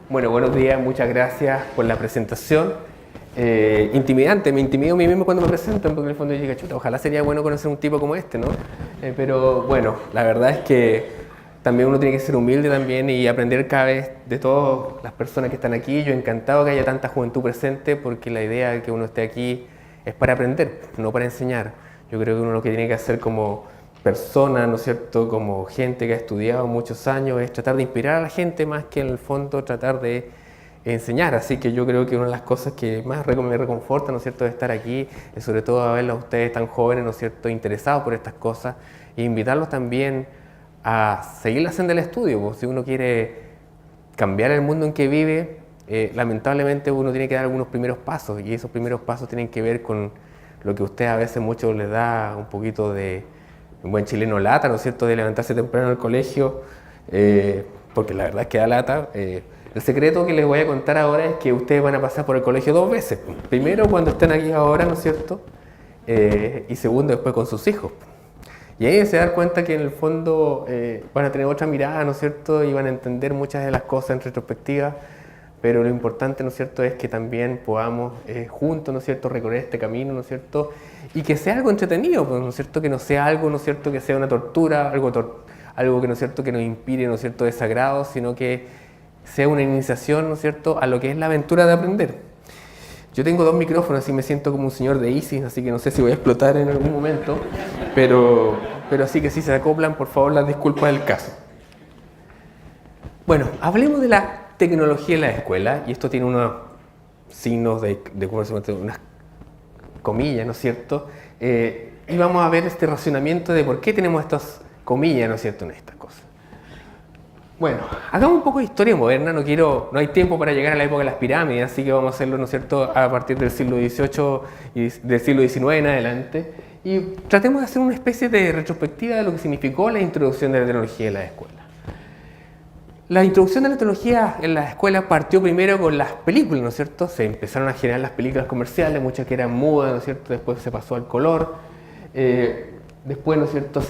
Bueno, buenos días, muchas gracias por la presentación. Intimidante, me intimido a mí mismo cuando me presentan, porque en el fondo yo digo, chuta, ojalá sería bueno conocer un tipo como este, ¿no? Pero bueno, la verdad es que también uno tiene que ser humilde también y aprender cada vez de todas las personas que están aquí. Yo encantado que haya tanta juventud presente, porque la idea de que uno esté aquí es para aprender, no para enseñar. Yo creo que uno lo que tiene que hacer como persona, ¿no es cierto?, como gente que ha estudiado muchos años, es tratar de inspirar a la gente más que en el fondo tratar de enseñar. Así que yo creo que una de las cosas que más me reconforta, ¿no es cierto?, de estar aquí es sobre todo a verlos a ustedes tan jóvenes, ¿no es cierto?, interesados por estas cosas, e invitarlos también a seguir la senda del estudio. Pues, si uno quiere cambiar el mundo en que vive, lamentablemente uno tiene que dar algunos primeros pasos, y esos primeros pasos tienen que ver con lo que a usted a veces mucho les da un poquito de un buen chileno lata, ¿no es cierto?, de levantarse temprano al colegio, porque la verdad es que da lata. El secreto que les voy a contar ahora es que ustedes van a pasar por el colegio 2 veces. Primero cuando estén aquí ahora, ¿no es cierto?, y segundo después con sus hijos. Y ahí se dan cuenta que en el fondo van a tener otra mirada, ¿no es cierto?, y van a entender muchas de las cosas en retrospectiva, pero lo importante, ¿no es cierto?, es que también podamos juntos, ¿no es cierto?, recorrer este camino, ¿no es cierto?, y que sea algo entretenido, pues, ¿no es cierto?, que no sea algo, ¿no es cierto?, que sea una tortura, algo que, ¿no es cierto?, que nos inspire, ¿no es cierto?, desagrado, sino que sea una iniciación, ¿no es cierto?, a lo que es la aventura de aprender. Yo tengo 2 micrófonos y me siento como un señor de ISIS, así que no sé si voy a explotar en algún momento, pero así que si se acoplan, por favor, las disculpas del caso. Bueno, hablemos de la tecnología en la escuela, y esto tiene unos signos de unas comillas, ¿no es cierto? Y vamos a ver este racionamiento de por qué tenemos estas comillas, ¿no es cierto?, en estas cosas. Bueno, hagamos un poco de historia moderna. No hay tiempo para llegar a la época de las pirámides, así que vamos a hacerlo, ¿no es cierto?, a partir del siglo XVIII y del siglo XIX en adelante, y tratemos de hacer una especie de retrospectiva de lo que significó la introducción de la tecnología en la escuela. La introducción de la tecnología en la escuela partió primero con las películas, ¿no es cierto? Se empezaron a generar las películas comerciales, muchas que eran mudas, ¿no es cierto? Después se pasó al color. Después, ¿no es cierto?,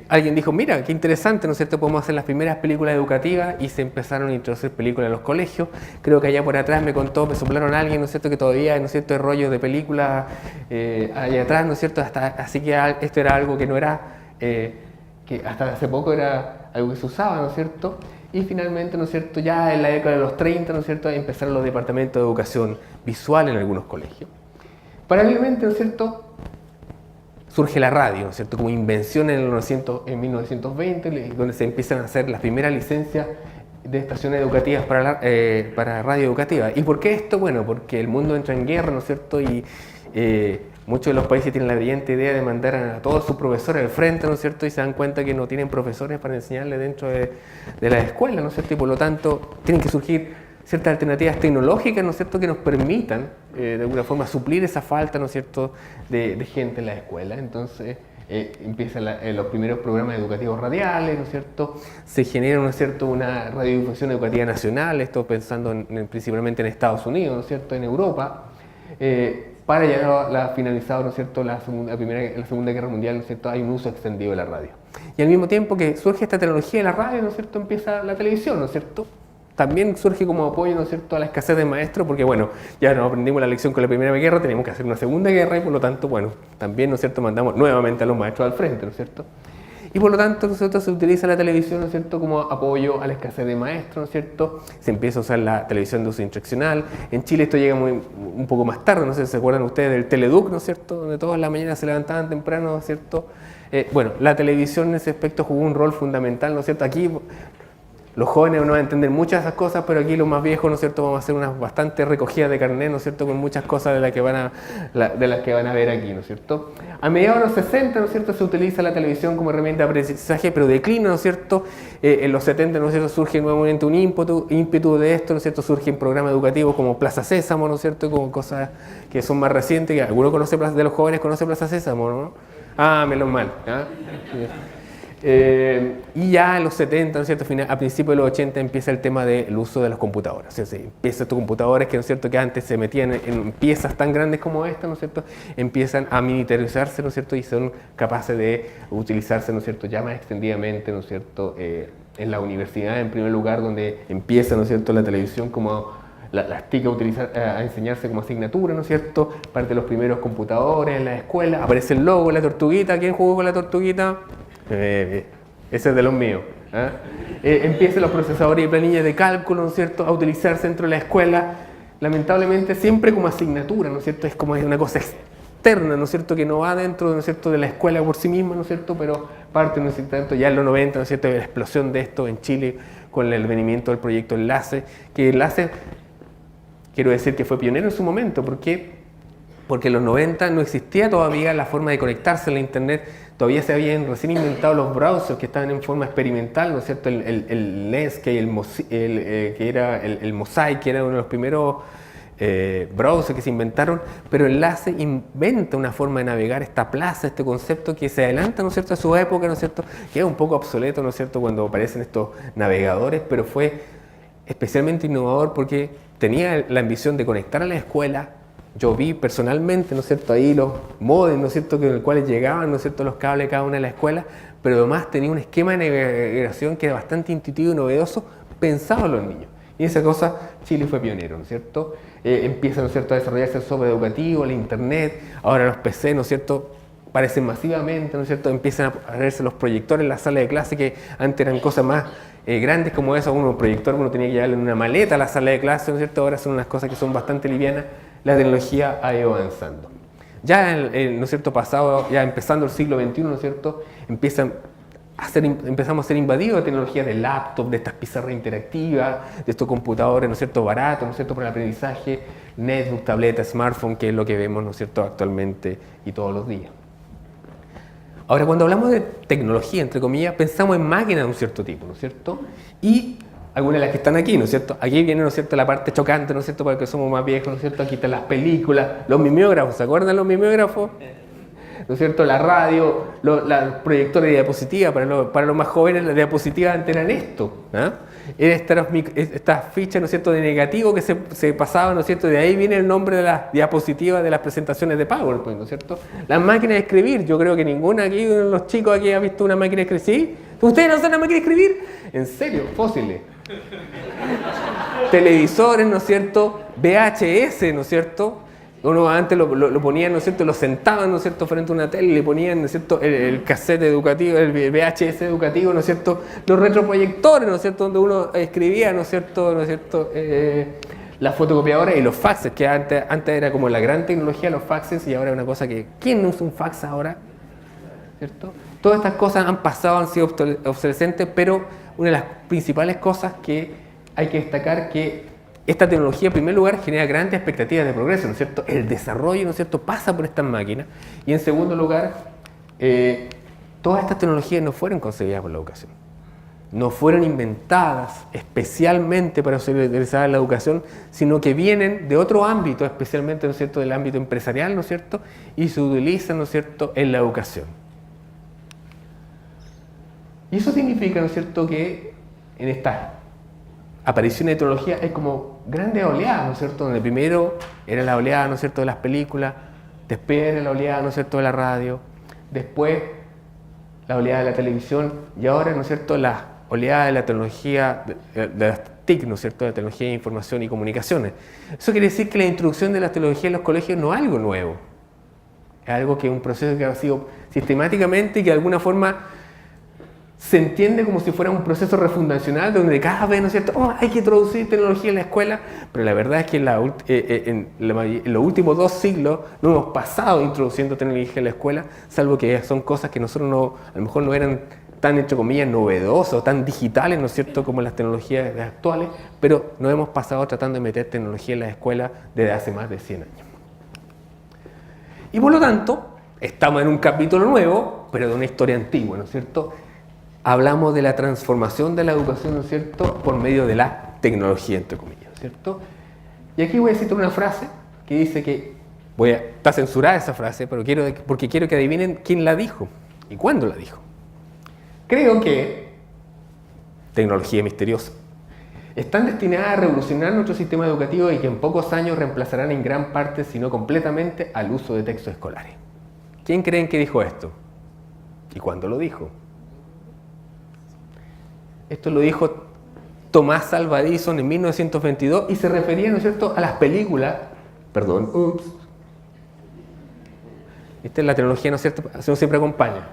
alguien dijo, mira, qué interesante, ¿no es cierto?, podemos hacer las primeras películas educativas, y se empezaron a introducir películas en los colegios. Creo que allá por atrás me soplaron a alguien, ¿no es cierto?, que todavía, ¿no es cierto?, hay rollos de películas allá atrás, ¿no es cierto?, así que esto era algo que no era, que hasta hace poco era algo que se usaba, ¿no es cierto? Y finalmente, ¿no es cierto?, ya en la década de los 30, ¿no es cierto?, empezaron los departamentos de educación visual en algunos colegios. Paralelamente, ¿no es cierto?, surge la radio, ¿no es cierto?, como invención en 1920, donde se empiezan a hacer las primeras licencias de estaciones educativas para radio educativa. ¿Y por qué esto? Bueno, porque el mundo entra en guerra, ¿no es cierto?, y muchos de los países tienen la brillante idea de mandar a todos sus profesores al frente, ¿no es cierto?, y se dan cuenta que no tienen profesores para enseñarles dentro de la escuela, ¿no es cierto?, y por lo tanto tienen que surgir ciertas alternativas tecnológicas, ¿no es cierto?, que nos permitan de alguna forma suplir esa falta, ¿no es cierto?, de gente en la escuela. Entonces empiezan los primeros programas educativos radiales, ¿no es cierto?, se genera, ¿no es cierto?, una radiodifusión educativa nacional, esto pensando principalmente en Estados Unidos, ¿no es cierto?, en Europa, para ya finalizado, ¿no es cierto?, la Segunda Guerra Mundial, ¿no es cierto?, hay un uso extendido de la radio. Y al mismo tiempo que surge esta tecnología de la radio, ¿no es cierto?, empieza la televisión, ¿no es cierto?, también surge como apoyo, ¿no es cierto?, a la escasez de maestros, porque bueno, ya nos aprendimos la lección con la Primera Guerra, tenemos que hacer una Segunda Guerra, y por lo tanto, bueno, también, ¿no es cierto?, mandamos nuevamente a los maestros al frente, ¿no es cierto? Y por lo tanto, ¿no es cierto?, se utiliza la televisión, ¿no es cierto?, como apoyo a la escasez de maestros, ¿no es cierto? Se empieza a usar la televisión de uso instruccional. En Chile esto llega un poco más tarde, no sé si se acuerdan ustedes del Teleduc, ¿no es cierto?, donde todas las mañanas se levantaban temprano, ¿no es cierto? Bueno, la televisión en ese aspecto jugó un rol fundamental, ¿no es cierto? Aquí los jóvenes no van a entender muchas de esas cosas, pero aquí los más viejos, ¿no es cierto?, vamos a hacer unas bastante recogidas de carnet, ¿no es cierto?, con muchas cosas de las que van a ver aquí, ¿no es cierto? A mediados de los 60, ¿no es cierto?, se utiliza la televisión como herramienta de aprendizaje, pero declina, ¿no es cierto? En los 70, ¿no es cierto?, surge nuevamente un ímpetu de esto, ¿no es cierto?, surgen programas educativos como Plaza Sésamo, ¿no es cierto?, como cosas que son más recientes, que alguno de los jóvenes conoce Plaza Sésamo, ¿no? Ah, menos mal, ¿ah? Y ya en los 70, ¿no es cierto? A principios de los 80 empieza el tema del uso de las computadoras. O sea, empiezan estos computadores que, ¿no es cierto?, que antes se metían en piezas tan grandes como esta, ¿no es cierto?, empiezan a miniaturizarse, ¿no es cierto?, y son capaces de utilizarse, ¿no es cierto?, ya más extendidamente, ¿no es cierto?, en la universidad, en primer lugar, donde empieza, ¿no es cierto?, la televisión como las TIC a enseñarse como asignatura, ¿no es cierto?, parte de los primeros computadores en la escuela, aparece el logo, la tortuguita. ¿Quién jugó con la tortuguita? Ese es de los míos. Empiezan los procesadores y planillas de cálculo, ¿no es cierto?, a utilizarse dentro de la escuela, lamentablemente siempre como asignatura, ¿no es cierto?, es como una cosa externa, ¿no es cierto?, que no va dentro, ¿no es cierto?, de la escuela por sí misma, ¿no es cierto?, pero parte, ¿no es cierto?, ya en los 90, ¿no es cierto?, de la explosión de esto en Chile con el venimiento del proyecto Enlace, que Enlace, quiero decir que fue pionero en su momento. ¿Por qué? Porque en los 90 no existía todavía la forma de conectarse a la internet, todavía se habían recién inventado los browsers que estaban en forma experimental, ¿no es cierto? El Netscape, que era el Mosaic, que era uno de los primeros browsers que se inventaron, pero Enlace inventa una forma de navegar esta plaza, este concepto que se adelanta, ¿no es cierto?, a su época, ¿no es cierto?, que es un poco obsoleto, ¿no es cierto?, cuando aparecen estos navegadores, pero fue especialmente innovador porque tenía la ambición de conectar a la escuela. Yo vi personalmente, ¿no es cierto?, ahí los modems, ¿no es cierto?, con los cuales llegaban, ¿no es cierto?, los cables de cada una de la escuela, pero además tenía un esquema de navegación que era bastante intuitivo y novedoso, pensado en los niños. Y esa cosa, Chile fue pionero, ¿no es cierto? Empieza, ¿no es cierto?, a desarrollarse el software educativo, el internet, ahora los PC, ¿no es cierto?, aparecen masivamente, ¿no es cierto?, empiezan a verse los proyectores en la sala de clase, que antes eran cosas más grandes como eso, un proyector uno tenía que llevarlo en una maleta a la sala de clase, ¿no es cierto?, ahora son unas cosas que son bastante livianas. La tecnología ha ido avanzando. Ya, ¿no es cierto?, pasado, ya empezando el siglo XXI, ¿no es cierto?, empezamos a ser invadidos de tecnología de laptop, de estas pizarras interactivas, de estos computadores, ¿no es cierto?, baratos, ¿no es cierto?, para el aprendizaje, netbook, tableta, smartphone, que es lo que vemos, ¿no es cierto?, actualmente y todos los días. Ahora, cuando hablamos de tecnología, entre comillas, pensamos en máquinas de un cierto tipo, ¿no es cierto?, y algunas de las que están aquí, ¿no es cierto? Aquí viene, ¿no es cierto?, la parte chocante, ¿no es cierto?, para que somos más viejos, ¿no es cierto? Aquí están las películas, los mimeógrafos, ¿se acuerdan los mimeógrafos? ¿No es cierto? La radio, los proyectores de diapositiva, para los más jóvenes las diapositivas antes eran esto, ¿eh? Eran estas fichas, ¿no es cierto?, de negativo que se pasaban, ¿no es cierto?, de ahí viene el nombre de las diapositivas de las presentaciones de PowerPoint, ¿no es cierto? Las máquinas de escribir, yo creo que ninguna aquí, los chicos aquí ha visto una máquina de escribir. ¿Sí? ¿Ustedes no son una máquina de escribir? En serio, fósiles. Televisores, ¿no es cierto?, VHS, ¿no es cierto?, uno antes lo ponían, ¿no es cierto?, lo sentaban, ¿no es cierto?, frente a una tele y le ponían, ¿no es cierto?, el cassette educativo, el VHS educativo, ¿no es cierto?, los retroproyectores, ¿no es cierto?, donde uno escribía, ¿no es cierto?, las fotocopiadoras y los faxes, que antes era como la gran tecnología, los faxes, y ahora es una cosa que, ¿quién no usa un fax ahora? ¿Cierto? Todas estas cosas han pasado, han sido obsolescentes, pero una de las principales cosas que hay que destacar que esta tecnología, en primer lugar, genera grandes expectativas de progreso, ¿no es cierto? El desarrollo, ¿no es cierto?, pasa por estas máquinas. Y en segundo lugar, todas estas tecnologías no fueron concebidas por la educación. No fueron inventadas especialmente para ser utilizadas en la educación, sino que vienen de otro ámbito, especialmente, ¿no es cierto?, del ámbito empresarial, ¿no es cierto?, y se utilizan, ¿no es cierto?, en la educación. Y eso significa, ¿no es cierto?, que en estas apariciones de tecnología hay como grandes oleadas, ¿no es cierto?, donde primero era la oleada, ¿no es cierto?, de las películas, después era la oleada, ¿no es cierto?, de la radio, después la oleada de la televisión y ahora, ¿no es cierto?, la oleada de la tecnología, de las TIC, ¿no es cierto?, de la tecnología de información y comunicaciones. Eso quiere decir que la introducción de la tecnología en los colegios no es algo nuevo, es algo que es un proceso que ha sido sistemáticamente y que de alguna forma se entiende como si fuera un proceso refundacional donde cada vez, ¿no es cierto?, hay que introducir tecnología en la escuela, pero la verdad es que en los últimos 2 siglos no hemos pasado introduciendo tecnología en la escuela, salvo que son cosas que nosotros a lo mejor no eran tan, entre comillas, novedosas, tan digitales, ¿no es cierto?, como las tecnologías actuales, pero nos hemos pasado tratando de meter tecnología en la escuela desde hace más de 100 años. Y por lo tanto, estamos en un capítulo nuevo, pero de una historia antigua, ¿no es cierto? Hablamos de la transformación de la educación, ¿no es cierto?, por medio de la tecnología, entre comillas, ¿no es cierto? Y aquí voy a citar una frase que dice que, está censurada esa frase, pero porque quiero que adivinen quién la dijo y cuándo la dijo. Creo que, tecnología misteriosa, están destinadas a revolucionar nuestro sistema educativo y que en pocos años reemplazarán en gran parte, si no completamente, al uso de textos escolares. ¿Quién creen que dijo esto? ¿Y cuándo lo dijo? Esto lo dijo Tomás Alva Edison en 1922 y se refería, ¿no es cierto?, a las películas. Perdón, ups. Esta es la tecnología, ¿no es cierto?, eso siempre acompaña.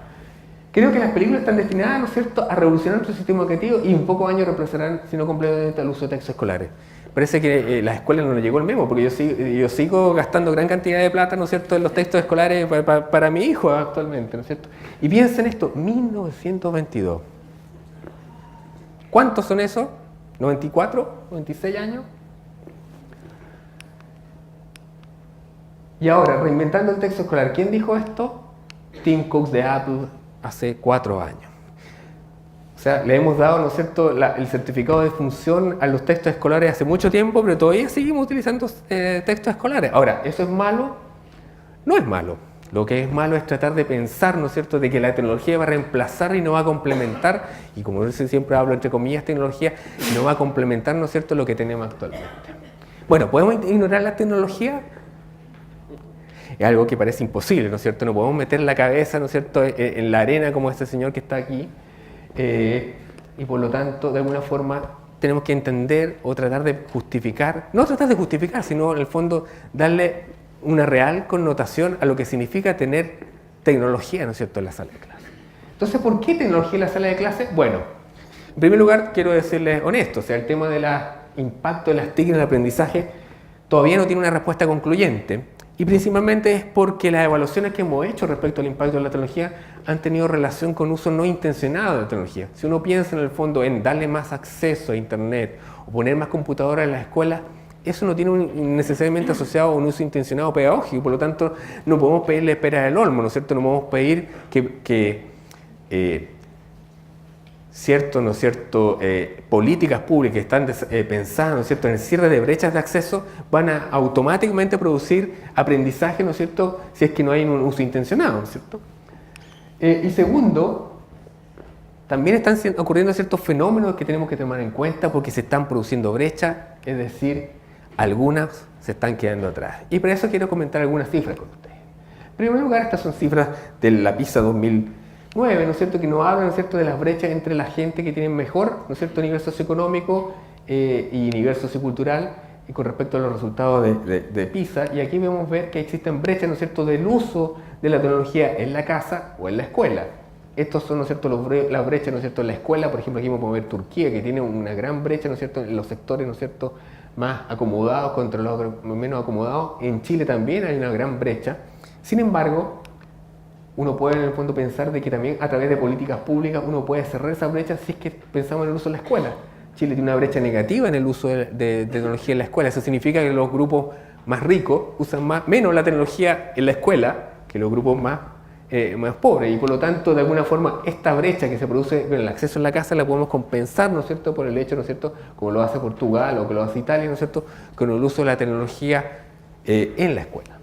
Creo que las películas están destinadas, ¿no es cierto?, a revolucionar nuestro sistema educativo y en pocos años reemplazarán, si no completamente, al uso de textos escolares. Parece que las escuelas no le llegó el memo, porque yo sigo gastando gran cantidad de plata, ¿no es cierto?, en los textos escolares para mi hijo actualmente, ¿no es cierto? Y piensen esto, 1922. ¿Cuántos son esos? ¿94? ¿96 años? Y ahora, reinventando el texto escolar, ¿quién dijo esto? Tim Cook de Apple hace 4 años. O sea, le hemos dado, ¿no es cierto?, el certificado de función a los textos escolares hace mucho tiempo, pero todavía seguimos utilizando textos escolares. Ahora, ¿eso es malo? No es malo. Lo que es malo es tratar de pensar, ¿no es cierto?, de que la tecnología va a reemplazar y no va a complementar, y como yo siempre hablo entre comillas tecnología, no va a complementar, ¿no es cierto?, lo que tenemos actualmente. Bueno, ¿podemos ignorar la tecnología? Es algo que parece imposible, ¿no es cierto? No podemos meter la cabeza, ¿no es cierto?, en la arena como este señor que está aquí, y por lo tanto, de alguna forma, tenemos que entender o tratar de justificar, no tratar de justificar, sino en el fondo darle una real connotación a lo que significa tener tecnología, ¿no es cierto?, en la sala de clase. Entonces, ¿por qué tecnología en la sala de clase? Bueno, en primer lugar, quiero decirles honesto, o sea, el tema del impacto de las TIC en el aprendizaje todavía no tiene una respuesta concluyente, y principalmente es porque las evaluaciones que hemos hecho respecto al impacto de la tecnología han tenido relación con uso no intencionado de la tecnología. Si uno piensa en el fondo en darle más acceso a Internet o poner más computadoras en las escuelas, eso no tiene necesariamente asociado a un uso intencionado pedagógico, por lo tanto no podemos pedirle pera del olmo, ¿no es cierto? No podemos pedir que políticas públicas que están pensadas, ¿no es cierto?, en el cierre de brechas de acceso van a automáticamente producir aprendizaje, ¿no es cierto?, si es que no hay un uso intencionado, ¿no es cierto? Y segundo, también están ocurriendo ciertos fenómenos que tenemos que tomar en cuenta porque se están produciendo brechas, es decir, algunas se están quedando atrás. Y por eso quiero comentar algunas cifras con ustedes. En primer lugar, estas son cifras de la PISA 2009, ¿no es cierto?, que nos hablan, ¿no es cierto?, de las brechas entre la gente que tiene mejor, ¿no es cierto?, nivel socioeconómico y nivel sociocultural y con respecto a los resultados de PISA. Y aquí vemos ver que existen brechas, ¿no es cierto?, del uso de la tecnología en la casa o en la escuela. Estos son, ¿no es cierto?, las brechas, ¿no es cierto?, en la escuela. Por ejemplo, aquí podemos ver Turquía, que tiene una gran brecha, ¿no es cierto?, en los sectores, ¿no es cierto?, más acomodados contra los menos acomodados. En Chile también hay una gran brecha. Sin embargo, uno puede en el fondo pensar de que también a través de políticas públicas uno puede cerrar esa brecha si es que pensamos en el uso de la escuela. Chile tiene una brecha negativa en el uso de tecnología en la escuela. Eso significa que los grupos más ricos usan menos la tecnología en la escuela que los grupos más pobres, y por lo tanto, de alguna forma, esta brecha que se produce en el acceso en la casa la podemos compensar, ¿no es cierto?, por el hecho, ¿no es cierto?, como lo hace Portugal o que lo hace Italia, ¿no es cierto?, con el uso de la tecnología en la escuela.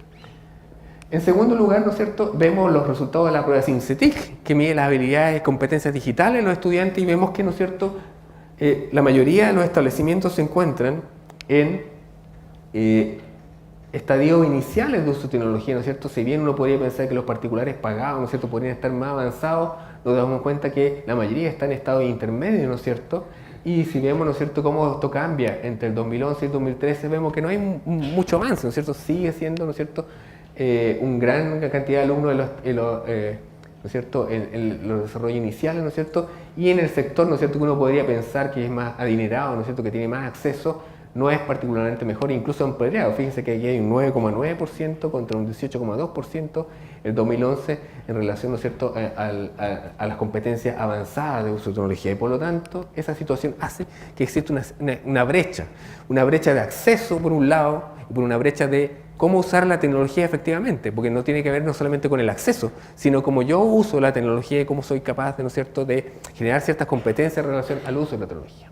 En segundo lugar, ¿no es cierto?, vemos los resultados de la prueba SIMCETIC, que mide las habilidades y competencias digitales de los estudiantes, y vemos que, ¿no es cierto?, la mayoría de los establecimientos se encuentran en estadios iniciales de uso de tecnología, ¿no es cierto? Si bien uno podría pensar que los particulares pagados, ¿no es cierto?, podrían estar más avanzados, nos damos cuenta que la mayoría está en estado intermedio, ¿no es cierto? Y si vemos, ¿no es cierto?, cómo esto cambia entre el 2011 y el 2013, vemos que no hay mucho avance, ¿no es cierto? Sigue siendo, ¿no es cierto?, una gran cantidad de alumnos ¿no es cierto?, en los desarrollos iniciales, ¿no es cierto?, y en el sector, ¿no es cierto?, que uno podría pensar que es más adinerado, ¿no es cierto?, que tiene más acceso, no es particularmente mejor, incluso ampliado. Fíjense que aquí hay un 9,9% contra un 18,2% el 2011 en relación, ¿no es cierto?, a las competencias avanzadas de uso de tecnología. Y por lo tanto, esa situación hace que exista una brecha de acceso por un lado y por una brecha de cómo usar la tecnología efectivamente, porque no tiene que ver no solamente con el acceso, sino cómo yo uso la tecnología y cómo soy capaz de, ¿no es cierto?, de generar ciertas competencias en relación al uso de la tecnología.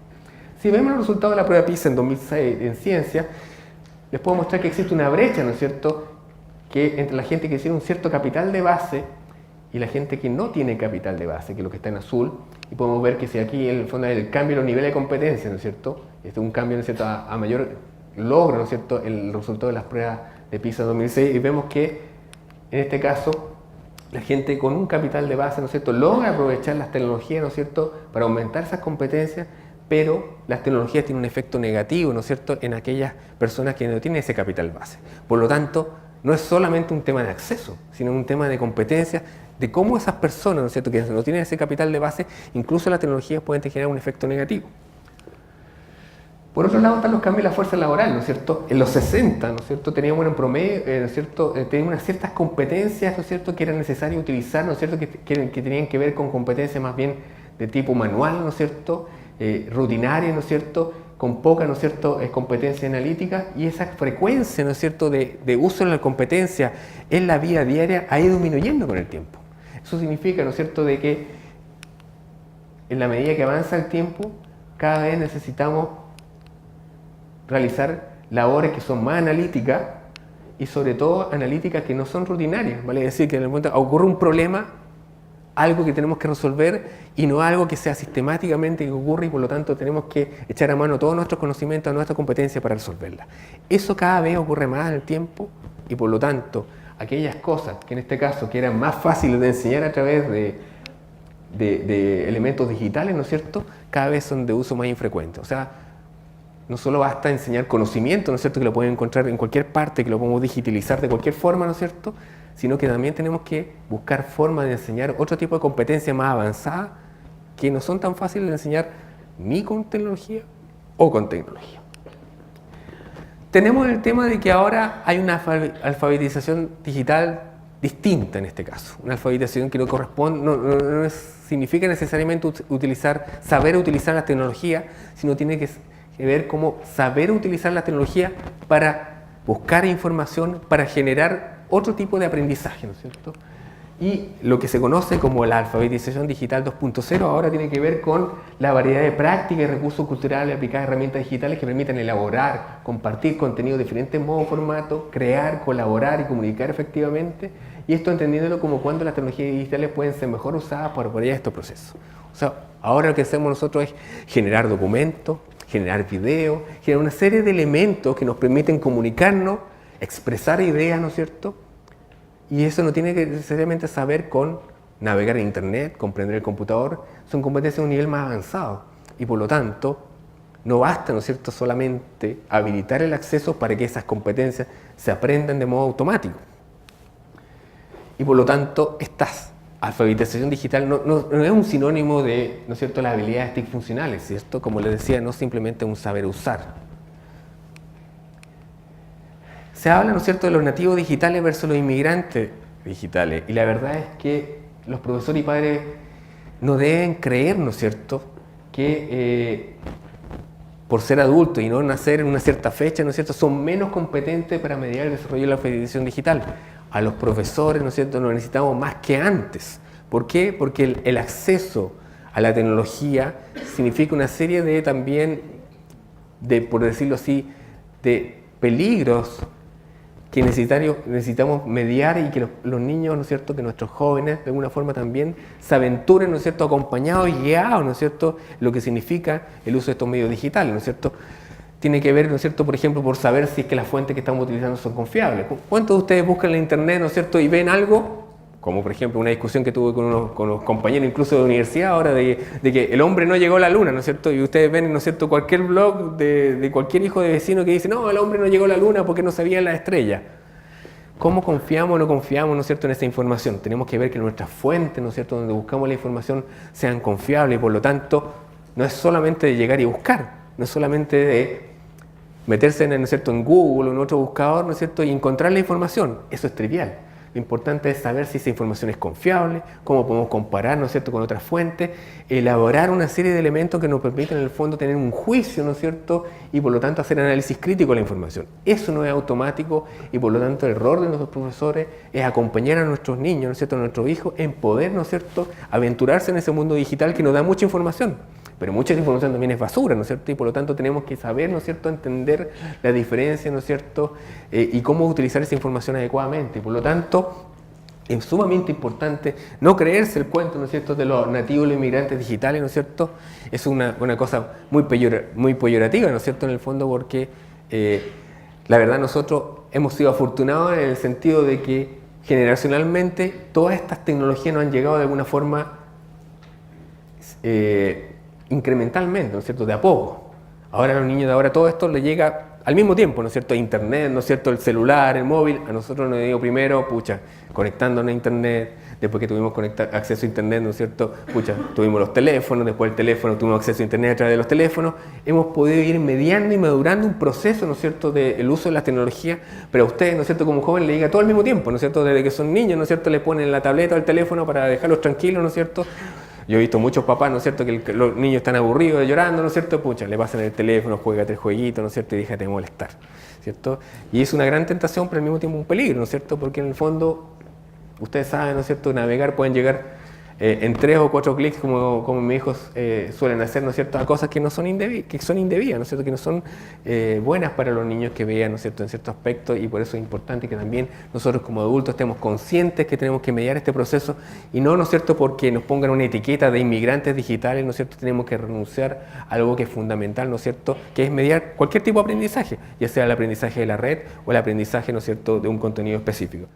Si vemos los resultados de la prueba PISA en 2006 en ciencia, les puedo mostrar que existe una brecha, ¿no es cierto?, que entre la gente que tiene un cierto capital de base y la gente que no tiene capital de base, que es lo que está en azul, y podemos ver que si aquí en el fondo el cambio en los niveles de competencia, ¿no es cierto? Este es un cambio, ¿no es cierto?, a mayor logro, ¿no es cierto?, el resultado de las pruebas de PISA 2006, y vemos que en este caso la gente con un capital de base, ¿no es cierto?, logra aprovechar las tecnologías, ¿no es cierto?, para aumentar esas competencias, pero las tecnologías tienen un efecto negativo, ¿no es cierto?, en aquellas personas que no tienen ese capital base. Por lo tanto, no es solamente un tema de acceso, sino un tema de competencia, de cómo esas personas, ¿no es cierto?, que no tienen ese capital de base, incluso las tecnologías pueden generar un efecto negativo. Por otro lado están los cambios en la fuerza laboral, ¿no es cierto? En los 60, ¿no es cierto?, teníamos en promedio, ¿no es cierto?, teníamos unas ciertas competencias, ¿no es cierto?, que eran necesarias utilizar, ¿no es cierto?, que tenían que ver con competencias más bien de tipo manual, ¿no es cierto?, rutinarias, ¿no es cierto?, con poca, ¿no es cierto?, competencia analítica, y esa frecuencia, ¿no es cierto?, de uso en la competencia en la vida diaria ha ido disminuyendo con el tiempo. Eso significa, ¿no es cierto?, de que en la medida que avanza el tiempo, cada vez necesitamos realizar labores que son más analíticas y sobre todo analíticas que no son rutinarias, ¿vale? Es decir, que en el momento ocurre un problema, algo que tenemos que resolver y no algo que sea sistemáticamente que ocurre y por lo tanto tenemos que echar a mano todos nuestros conocimientos, nuestra competencia para resolverla. Eso cada vez ocurre más en el tiempo y por lo tanto aquellas cosas que en este caso que eran más fáciles de enseñar a través de elementos digitales, ¿no es cierto?, cada vez son de uso más infrecuente. O sea, no solo basta enseñar conocimiento, ¿no es cierto?, que lo pueden encontrar en cualquier parte, que lo podemos digitalizar de cualquier forma, ¿no es cierto?, sino que también tenemos que buscar formas de enseñar otro tipo de competencias más avanzadas que no son tan fáciles de enseñar ni con tecnología o con tecnología. Tenemos el tema de que ahora hay una alfabetización digital distinta en este caso, una alfabetización que no corresponde, no significa necesariamente saber utilizar la tecnología, sino tiene que ver cómo saber utilizar la tecnología para buscar información, para generar otro tipo de aprendizaje, ¿no es cierto? Y lo que se conoce como la alfabetización digital 2.0 ahora tiene que ver con la variedad de prácticas y recursos culturales aplicadas a herramientas digitales que permiten elaborar, compartir contenido de diferentes modos, formatos, crear, colaborar y comunicar efectivamente. Y esto entendiéndolo como cuando las tecnologías digitales pueden ser mejor usadas para apoyar estos procesos. O sea, ahora lo que hacemos nosotros es generar documentos, generar videos, generar una serie de elementos que nos permiten comunicarnos, expresar ideas, ¿no es cierto? Y eso no tiene que necesariamente saber con navegar en internet, comprender el computador, son competencias de un nivel más avanzado. Y por lo tanto, no basta, ¿no es cierto?, solamente habilitar el acceso para que esas competencias se aprendan de modo automático. Y por lo tanto, esta alfabetización digital no es un sinónimo de, ¿no es cierto?, las habilidades TIC funcionales, ¿cierto? Como les decía, no simplemente un saber usar. Se habla, ¿no es cierto?, de los nativos digitales versus los inmigrantes digitales. Y la verdad es que los profesores y padres no deben creer, ¿no es cierto?, que por ser adultos y no nacer en una cierta fecha, ¿no es cierto?, son menos competentes para mediar el desarrollo de la alfabetización digital. A los profesores, ¿no es cierto?, nos necesitamos más que antes. ¿Por qué? Porque el acceso a la tecnología significa una serie de también, por decirlo así, de peligros que necesitamos mediar y que los niños, ¿no es cierto?, que nuestros jóvenes de alguna forma también se aventuren, ¿no es cierto?, acompañados y guiados, ¿no es cierto?, lo que significa el uso de estos medios digitales, ¿no es cierto? Tiene que ver, ¿no es cierto?, por ejemplo, por saber si es que las fuentes que estamos utilizando son confiables. ¿Cuántos de ustedes buscan en la internet, ¿no es cierto?, y ven algo, como por ejemplo una discusión que tuve con los compañeros incluso de universidad ahora de que el hombre no llegó a la luna, ¿no es cierto?, y ustedes ven, ¿no es cierto?, cualquier blog de cualquier hijo de vecino que dice, no, el hombre no llegó a la luna porque no sabía la estrella. ¿Cómo confiamos o no confiamos, ¿no es cierto?, en esta información? Tenemos que ver que nuestras fuentes, ¿no es cierto?, donde buscamos la información sean confiables y por lo tanto no es solamente de llegar y buscar, no es solamente de meterse ¿no es cierto?, en Google o en otro buscador, ¿no es cierto?, y encontrar la información. Eso es trivial. Lo importante es saber si esa información es confiable, cómo podemos comparar, ¿no es cierto?, con otras fuentes, elaborar una serie de elementos que nos permiten en el fondo tener un juicio, ¿no es cierto?, y por lo tanto hacer análisis crítico de la información. Eso no es automático y por lo tanto el rol de nuestros profesores es acompañar a nuestros niños, ¿no es cierto?, a nuestros hijos en poder, ¿no es cierto?, aventurarse en ese mundo digital que nos da mucha información. Pero mucha información también es basura, ¿no es cierto? Y por lo tanto tenemos que saber, ¿no es cierto?, entender la diferencia, ¿no es cierto?, y cómo utilizar esa información adecuadamente. Y por lo tanto, es sumamente importante no creerse el cuento, ¿no es cierto?, de los nativos y los inmigrantes digitales, ¿no es cierto? Es una cosa muy peyorativa, ¿no es cierto?, en el fondo, porque la verdad nosotros hemos sido afortunados en el sentido de que generacionalmente todas estas tecnologías nos han llegado de alguna forma incrementalmente, ¿no es cierto?, de a poco. Ahora a los niños de ahora todo esto les llega al mismo tiempo, ¿no es cierto? Internet, ¿no es cierto? El celular, el móvil. A nosotros nos dio primero, pucha, conectándonos a internet. Después que tuvimos acceso a internet, ¿no es cierto? Pucha, tuvimos los teléfonos, después el teléfono, tuvimos acceso a internet a través de los teléfonos. Hemos podido ir mediando y madurando un proceso, ¿no es cierto?, del uso de las tecnologías, pero a ustedes, ¿no es cierto?, como joven le llega todo al mismo tiempo, ¿no es cierto? Desde que son niños, ¿no es cierto?, le ponen la tableta o el teléfono para dejarlos tranquilos, ¿no es cierto? Yo he visto muchos papás, ¿no es cierto?, que los niños están aburridos, llorando, ¿no es cierto? Pucha, le pasan el teléfono, juega 3 jueguitos, ¿no es cierto?, y déjate de molestar, ¿cierto? Y es una gran tentación, pero al mismo tiempo un peligro, ¿no es cierto?, porque en el fondo, ustedes saben, ¿no es cierto?, navegar pueden llegar en 3 o 4 clics, como mis hijos suelen hacer, ¿no es cierto?, a cosas que son indebidas, ¿no es cierto?, que no son buenas para los niños que vean, ¿no es cierto?, en cierto aspecto, y por eso es importante que también nosotros como adultos estemos conscientes que tenemos que mediar este proceso, y no, ¿no es cierto?, porque nos pongan una etiqueta de inmigrantes digitales, ¿no es cierto?, tenemos que renunciar a algo que es fundamental, ¿no es cierto?, que es mediar cualquier tipo de aprendizaje, ya sea el aprendizaje de la red o el aprendizaje, ¿no es cierto?, de un contenido específico.